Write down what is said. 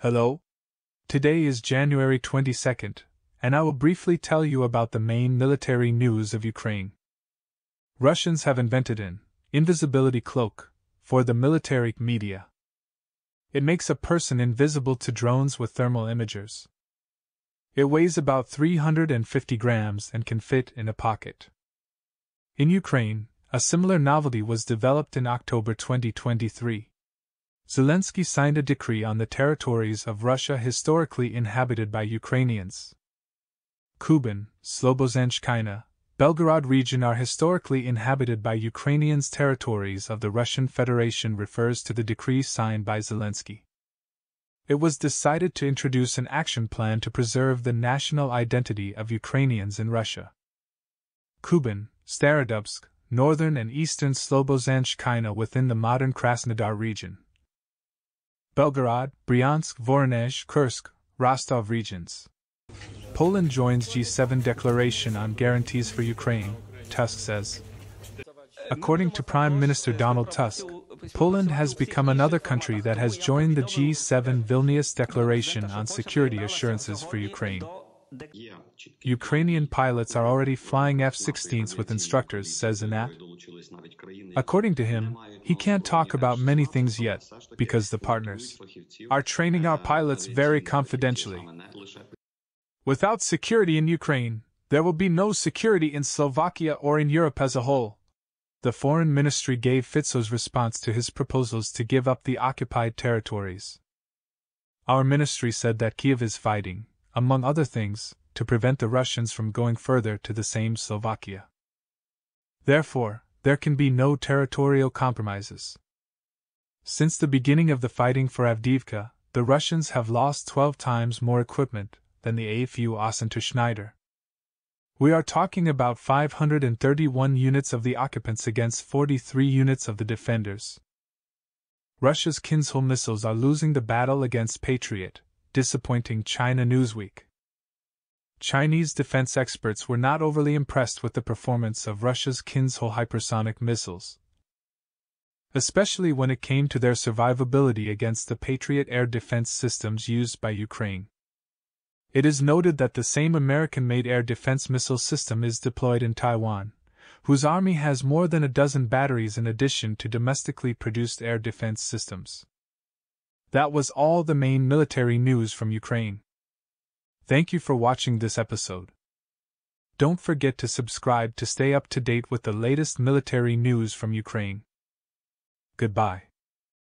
Hello? Today is January 22nd, and I will briefly tell you about the main military news of Ukraine. Russians have invented an invisibility cloak for the military media. It makes a person invisible to drones with thermal imagers. It weighs about 350 grams and can fit in a pocket. In Ukraine, a similar novelty was developed in October 2023. Zelensky signed a decree on the territories of Russia historically inhabited by Ukrainians. Kuban, Slobozhenskaya, Belgorod region are historically inhabited by Ukrainians. Territories of the Russian Federation refers to the decree signed by Zelensky. It was decided to introduce an action plan to preserve the national identity of Ukrainians in Russia. Kuban, Starodubsk, northern and eastern Slobozhenskaya within the modern Krasnodar region. Belgorod, Bryansk, Voronezh, Kursk, Rostov regions. Poland joins G7 declaration on guarantees for Ukraine, Tusk says. According to Prime Minister Donald Tusk, Poland has become another country that has joined the G7 Vilnius Declaration on security assurances for Ukraine. Ukrainian pilots are already flying F-16s with instructors, says Ihnat. According to him, he can't talk about many things yet, because the partners are training our pilots very confidentially. Without security in Ukraine, there will be no security in Slovakia or in Europe as a whole. The Foreign Ministry gave Fitzo's response to his proposals to give up the occupied territories. Our ministry said that Kiev is fighting, among other things, to prevent the Russians from going further to the same Slovakia. Therefore, there can be no territorial compromises. Since the beginning of the fighting for Avdeevka, the Russians have lost 12 times more equipment than the AFU OSINTer Schneider. We are talking about 531 units of the occupants against 43 units of the defenders. Russia's Kinzhal missiles are losing the battle against Patriot, disappointing China. Newsweek. Chinese defense experts were not overly impressed with the performance of Russia's Kinzhal hypersonic missiles, especially when it came to their survivability against the Patriot air defense systems used by Ukraine. It is noted that the same American-made air defense missile system is deployed in Taiwan, whose army has more than a dozen batteries in addition to domestically produced air defense systems. That was all the main military news from Ukraine. Thank you for watching this episode. Don't forget to subscribe to stay up to date with the latest military news from Ukraine. Goodbye.